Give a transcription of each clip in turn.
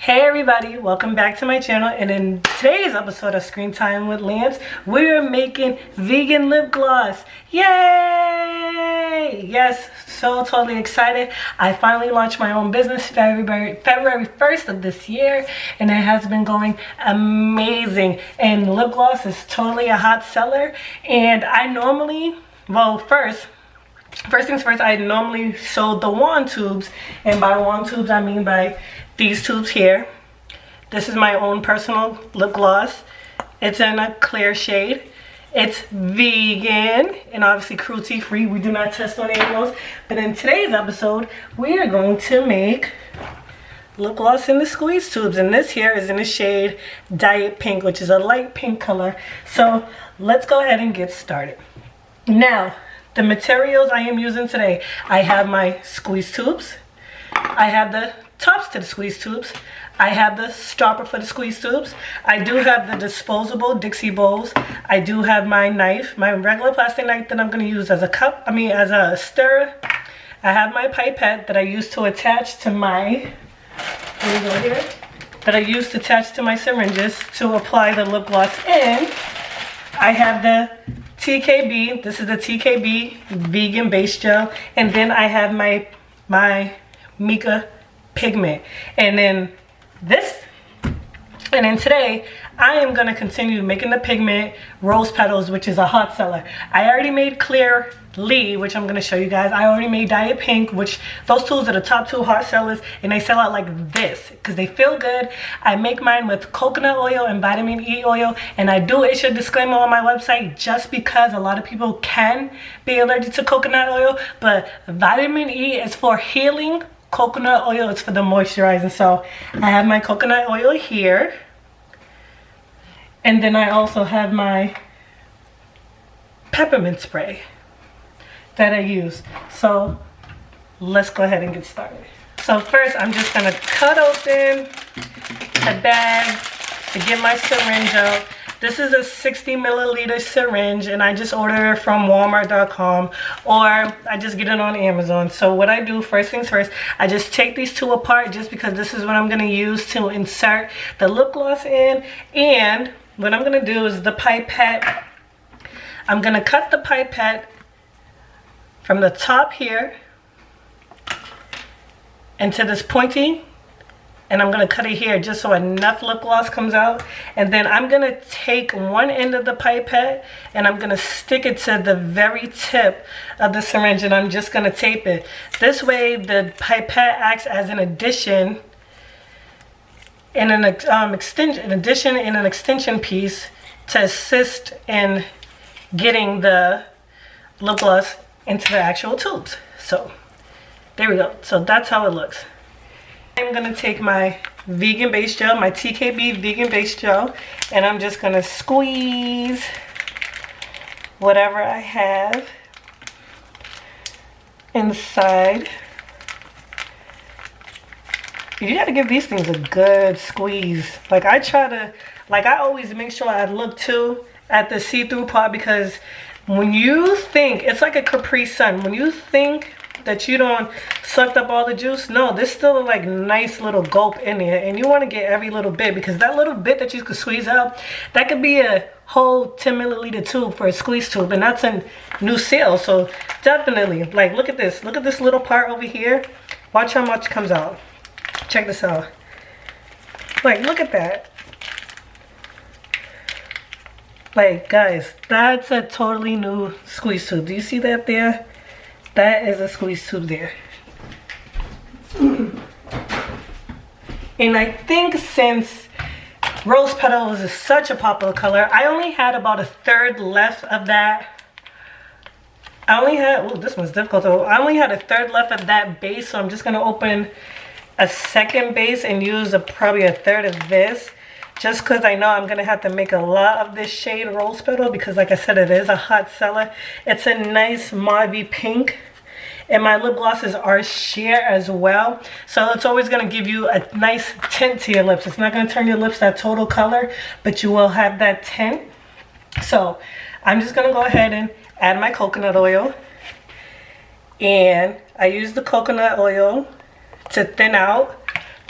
Hey everybody, welcome back to my channel, and in today's episode of Screen Time with Lance, we're making vegan lip gloss. Yay! Yes, so totally excited. I finally launched my own business February 1st of this year, and it has been going amazing. And lip gloss is totally a hot seller, and I normally, first things first, I normally sold the wand tubes, and by wand tubes I mean by these tubes here. This is my own personal lip gloss. It's in a clear shade. It's vegan and obviously cruelty free. We do not test on animals. But in today's episode, we are going to make lip gloss in the squeeze tubes, and this here is in the shade Diet Pink, which is a light pink color. So let's go ahead and get started. Now, the materials I am using today, I have my squeeze tubes, I have the tops to the squeeze tubes, I have the stopper for the squeeze tubes, I do have the disposable Dixie bowls, I do have my knife, my regular plastic knife that I'm going to use as as a stirrer. I have my pipette that I use to attach to my, syringes to apply the lip gloss in. I have the TKB, this is the TKB vegan base gel, and then I have my mica pigment, and then today I am going to continue making the pigment rose petals, which is a hot seller. I already made Clearly, which I'm going to show you guys. I already made Diet Pink, which those tools are the top two hot sellers, and they sell out like this because they feel good. I make mine with coconut oil and vitamin E oil, and I do issue a disclaimer on my website just because a lot of people can be allergic to coconut oil, but vitamin E is for healing. Coconut oil is for the moisturizing. So I have my coconut oil here, and then I also have my peppermint spray that I use. So let's go ahead and get started. So first I'm just gonna cut open a bag to get my syringe out. This is a 60 milliliter syringe, and I just order it from Walmart.com, or I just get it on Amazon. So what I do, first things first, I just take these two apart just because this is what I'm going to use to insert the lip gloss in. And what I'm going to do is the pipette, I'm going to cut the pipette from the top here into this pointy, and I'm going to cut it here just so enough lip gloss comes out. And then I'm going to take one end of the pipette and I'm going to stick it to the very tip of the syringe, and I'm just going to tape it. This way the pipette acts as an addition in an extension piece to assist in getting the lip gloss into the actual tubes. So there we go. So that's how it looks. I'm going to take my vegan base gel, my TKB vegan base gel, and I'm just going to squeeze whatever I have inside. You got to give these things a good squeeze. Like I always make sure I look too at the see-through part, because when you think, it's like a Capri Sun, when you think that you don't sucked up all the juice, no, there's still a like nice little gulp in there, and you want to get every little bit, because that little bit that you could squeeze out, that could be a whole 10 milliliter tube for a squeeze tube, and that's a new sale. So definitely, like, look at this little part over here. Watch how much comes out. Check this out. Like, look at that. Like, guys, that's a totally new squeeze tube. Do you see that there? That is a squeeze tube there. And I think since rose petals is such a popular color, I only had about a third left of that. This one's difficult though. I only had a third left of that base, so I'm just gonna open a second base and use probably a third of this, just because I know I'm gonna have to make a lot of this shade rose petal, because like I said, it is a hot seller. It's a nice mauvey pink, and my lip glosses are sheer as well, so it's always going to give you a nice tint to your lips. It's not going to turn your lips that total color, but you will have that tint. So I'm just going to go ahead and add my coconut oil, and I use the coconut oil to thin out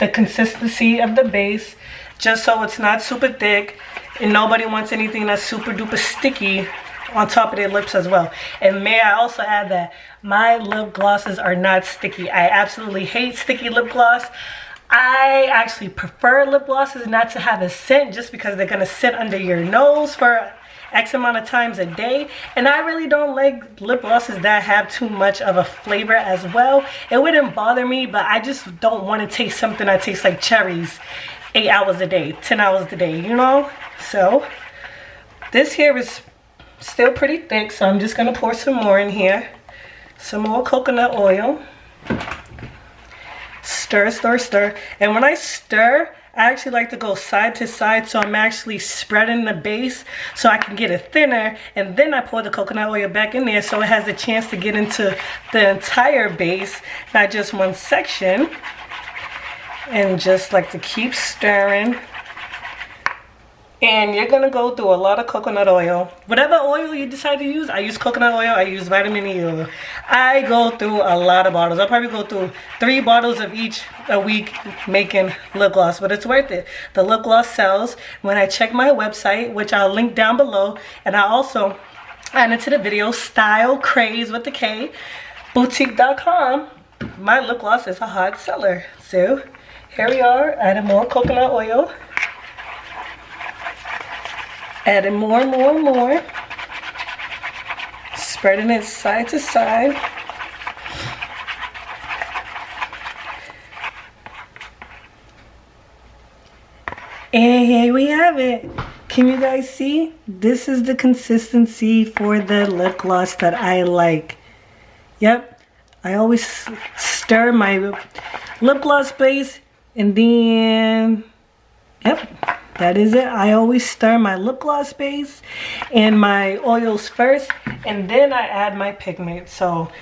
the consistency of the base, just so it's not super thick, and nobody wants anything that's super duper sticky on top of their lips as well. And may I also add that my lip glosses are not sticky. I absolutely hate sticky lip gloss. I actually prefer lip glosses not to have a scent, just because they're gonna sit under your nose for X amount of times a day, and I really don't like lip glosses that have too much of a flavor as well. It wouldn't bother me, but I just don't want to taste something that tastes like cherries 8 hours a day, 10 hours a day, you know? So this here is still pretty thick, so I'm just gonna pour some more in here. Some more coconut oil. Stir, stir, stir. And when I stir, I actually like to go side to side, so I'm actually spreading the base so I can get it thinner, and then I pour the coconut oil back in there so it has a chance to get into the entire base, not just one section. And just like to keep stirring. And you're gonna go through a lot of coconut oil. Whatever oil you decide to use, I use coconut oil, I use vitamin E oil. I go through a lot of bottles. I'll probably go through 3 bottles of each a week making lip gloss, but it's worth it. The lip gloss sells. When I check my website, which I'll link down below, and I also add it to the video, Style Craze with the K, boutique.com, my lip gloss is a hot seller. So here we are, adding more coconut oil. Adding more and more and more. Spreading it side to side. And here we have it. Can you guys see? This is the consistency for the lip gloss that I like. Yep. I always stir my lip gloss base, and then, yep. That is it. I always stir my lip gloss base and my oils first, and then I add my pigment. So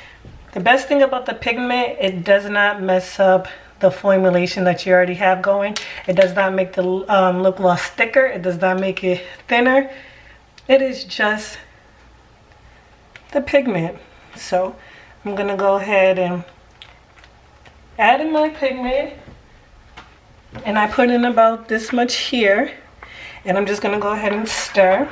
the best thing about the pigment, it does not mess up the formulation that you already have going. It does not make the lip gloss thicker. It does not make it thinner. It is just the pigment. So I'm gonna go ahead and add in my pigment. And I put in about this much here, and I'm just gonna go ahead and stir.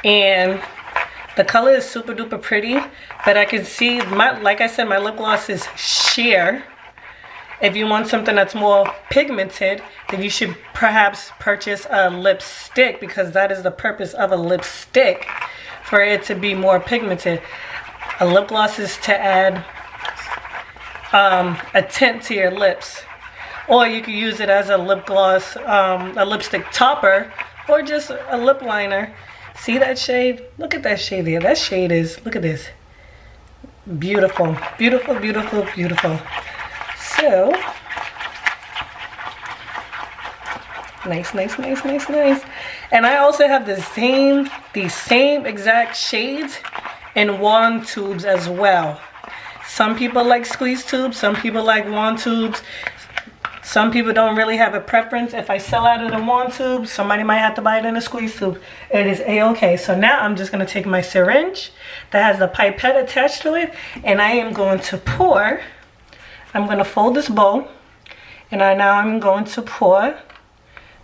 And the color is super duper pretty, but I can see, like I said, my lip gloss is sheer. If you want something that's more pigmented, then you should perhaps purchase a lipstick, because that is the purpose of a lipstick, for it to be more pigmented. A lip gloss is to add a tint to your lips. Or you could use it as a lip gloss, a lipstick topper, or just a lip liner. See that shade? Look at that shade there. That shade is, look at this. Beautiful, beautiful, beautiful, beautiful. So, nice, nice, nice, nice, nice. And I also have these same exact shades in wand tubes as well. Some people like squeeze tubes, some people like wand tubes. Some people don't really have a preference. If I sell out of the wand tube, somebody might have to buy it in a squeeze tube. It is a-okay. So now I'm just gonna take my syringe that has the pipette attached to it, and I am going to pour. I'm going to fold this bowl, and now I'm going to pour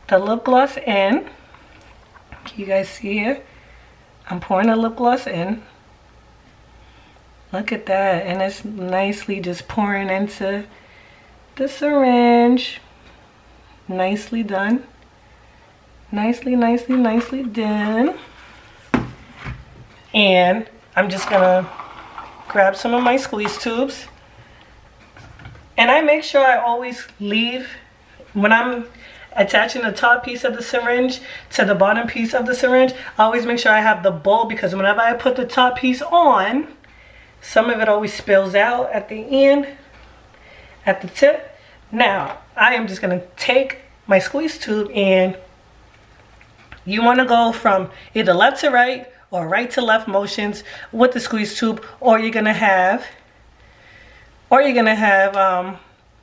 the lip gloss in. Can you guys see here? I'm pouring the lip gloss in. Look at that, and it's nicely just pouring into the syringe. Nicely done. Nicely, nicely, nicely done. And I'm just going to grab some of my squeeze tubes. And I make sure I always leave, when I'm attaching the top piece of the syringe to the bottom piece of the syringe, I always make sure I have the bowl, because whenever I put the top piece on, some of it always spills out at the end, at the tip. Now, I am just going to take my squeeze tube, and you want to go from either left to right or right to left motions with the squeeze tube, or you're going to have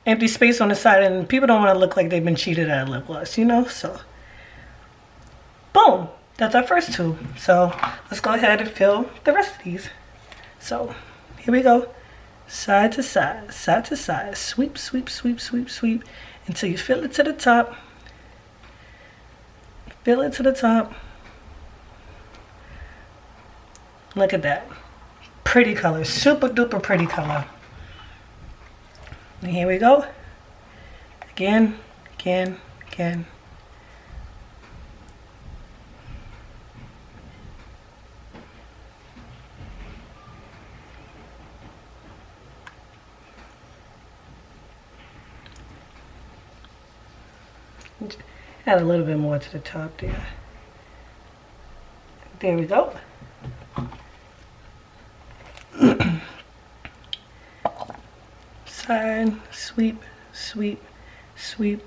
empty space on the side, and people don't want to look like they've been cheated out of lip gloss, you know? So, boom. That's our first two. So let's go ahead and fill the rest of these. So here we go. Side to side, side to side. Sweep, sweep, sweep, sweep, sweep. Until you fill it to the top. Fill it to the top. Look at that. Pretty color. Super duper pretty color. And here we go. Again, again, again. Add a little bit more to the top there. There we go. Side, sweep, sweep, sweep.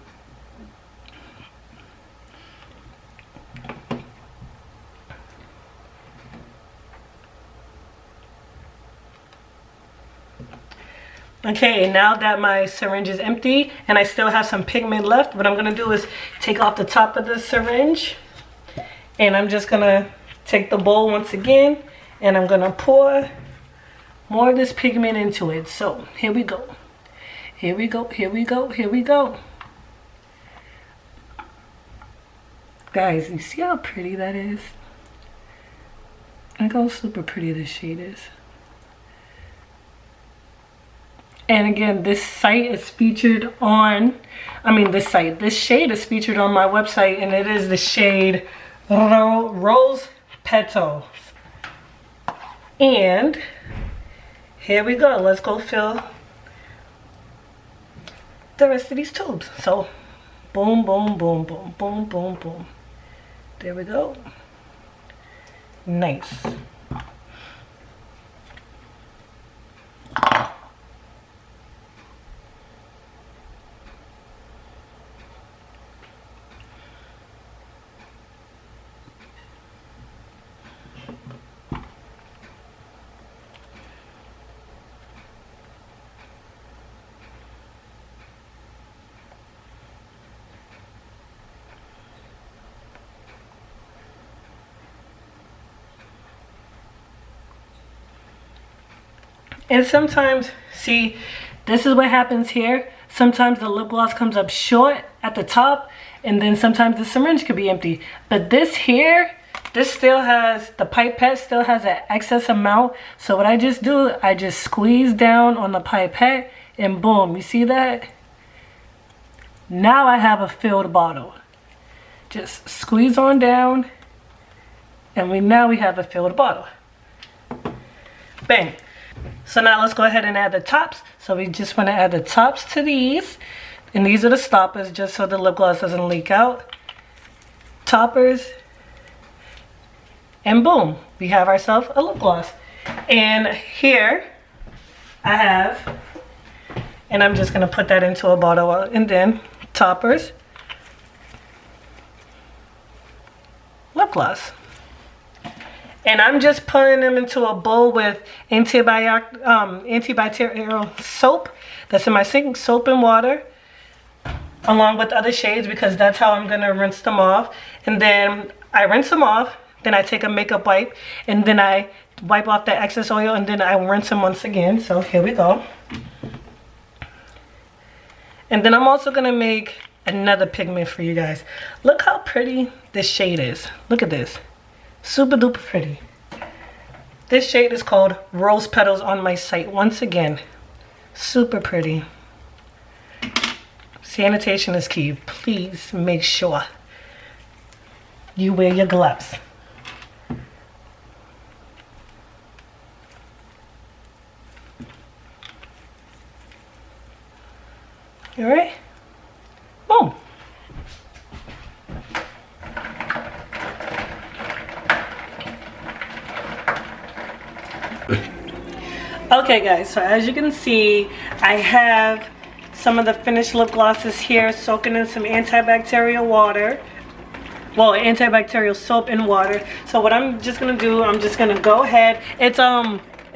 Okay, and now that my syringe is empty and I still have some pigment left, what I'm gonna do is take off the top of the syringe, and I'm just gonna take the bowl once again, and I'm gonna pour more of this pigment into it. So here we go. Here we go, here we go, here we go. Guys, you see how pretty that is? Look how super pretty this shade is. And again, this shade is featured on my website, and it is the shade Rose Petals. And here we go. Let's go fill the rest of these tubes. So boom, boom, boom, boom, boom, boom, boom. There we go. Nice. And sometimes, see, this is what happens here. Sometimes the lip gloss comes up short at the top, and then sometimes the syringe could be empty. But this here, this still has, the pipette still has an excess amount. So what I just do, I just squeeze down on the pipette, and boom, you see that? Now I have a filled bottle. Just squeeze on down, and now we have a filled bottle. Bang. So now let's go ahead and add the tops. So we just want to add the tops to these. And these are the stoppers, just so the lip gloss doesn't leak out. Toppers. And boom, we have ourselves a lip gloss. And here I have, and I'm just going to put that into a bottle, and then toppers, lip gloss. And I'm just putting them into a bowl with antibacterial soap that's in my sink, soap and water, along with other shades, because that's how I'm going to rinse them off. And then I rinse them off, then I take a makeup wipe, and then I wipe off the excess oil, and then I rinse them once again. So here we go. And then I'm also going to make another pigment for you guys. Look how pretty this shade is. Look at this. Super duper pretty. This shade is called Rose Petals on my site. Once again, super pretty. Sanitation is key. Please make sure you wear your gloves. All right? Boom. Okay guys, so as you can see, I have some of the finished lip glosses here soaking in some antibacterial water. Well, antibacterial soap and water. So what I'm just gonna do, I'm just gonna go ahead. It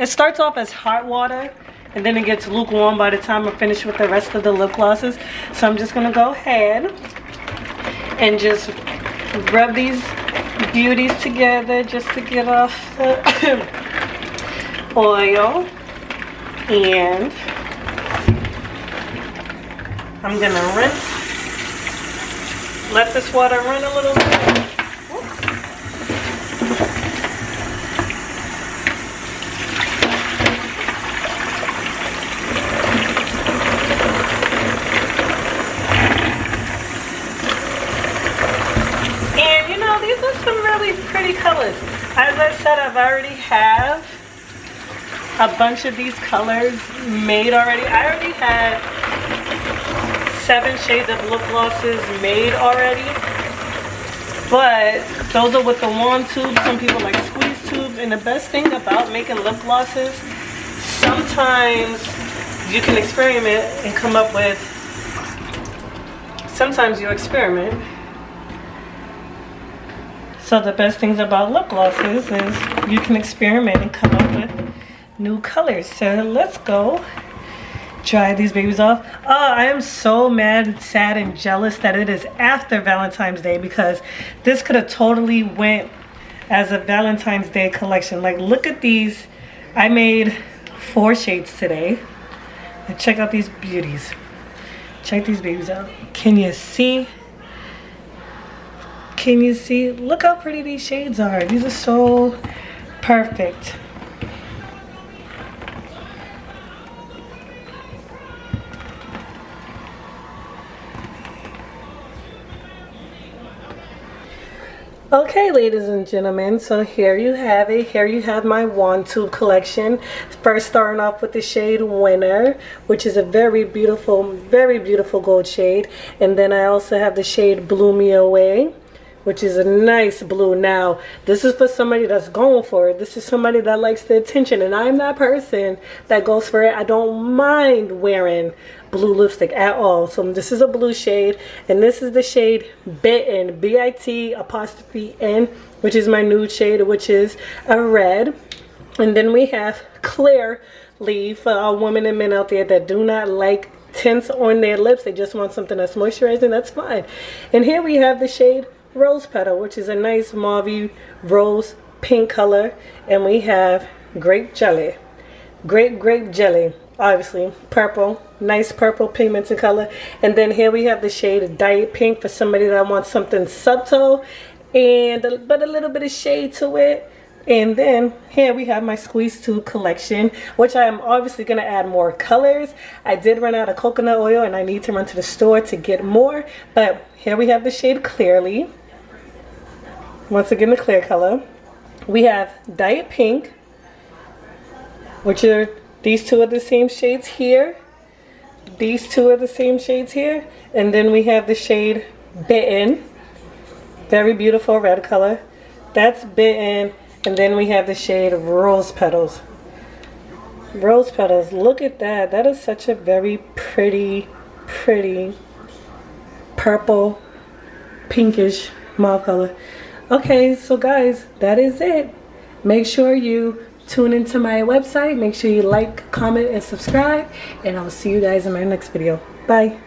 starts off as hot water, and then it gets lukewarm by the time I'm finished with the rest of the lip glosses. So I'm just gonna go ahead and just rub these beauties together just to get off the oil. And I'm gonna rinse. Let this water run a little bit. These are some really pretty colors. As I said, I've already have a bunch of these colors made already. I already had 7 shades of lip glosses made already. But those are with the wand tube. Some people like squeeze tubes. And the best thing about making lip glosses, sometimes you can experiment and come up with, sometimes you experiment. So the best things about lip glosses is you can experiment and come up with new colors. So let's go dry these babies off. Oh, I am so mad, sad, and jealous that it is after Valentine's Day, because this could have totally went as a Valentine's Day collection. Like, look at these. I made 4 shades today. And check out these beauties. Check these babies out. Can you see? Can you see? Look how pretty these shades are. These are so perfect. Okay, ladies and gentlemen, so here you have it. Here you have my wand tube collection. First, starting off with the shade Winter, which is a very beautiful gold shade. And then I also have the shade Blew Me Away, which is a nice blue. Now, this is for somebody that's going for it. This is somebody that likes the attention, and I'm that person that goes for it. I don't mind wearing blue lipstick at all. So this is a blue shade, and this is the shade Bitten, B-I-T''N, which is my nude shade, which is a red. And then we have Clearly, for our women and men out there that do not like tints on their lips. They just want something that's moisturizing. That's fine. And here we have the shade Rose Petal, which is a nice mauve rose pink color. And we have Grape Jelly. Grape Jelly, obviously purple, nice purple pigmented color. And then here we have the shade Diet Pink for somebody that wants something subtle and but a little bit of shade to it. And then here we have my squeeze tube collection, which I am obviously going to add more colors. I did run out of coconut oil and I need to run to the store to get more. But here we have the shade Clearly. Once again, the clear color. We have Diet Pink, which are these two are the same shades here. These two are the same shades here. And then we have the shade Bitten. Very beautiful red color. That's Bitten. And then we have the shade Rose Petals. Rose Petals, look at that. That is such a very pretty purple, pinkish mauve color. Okay, so guys, that is it. Make sure you tune into my website. Make sure you like, comment, and subscribe. And I'll see you guys in my next video. Bye.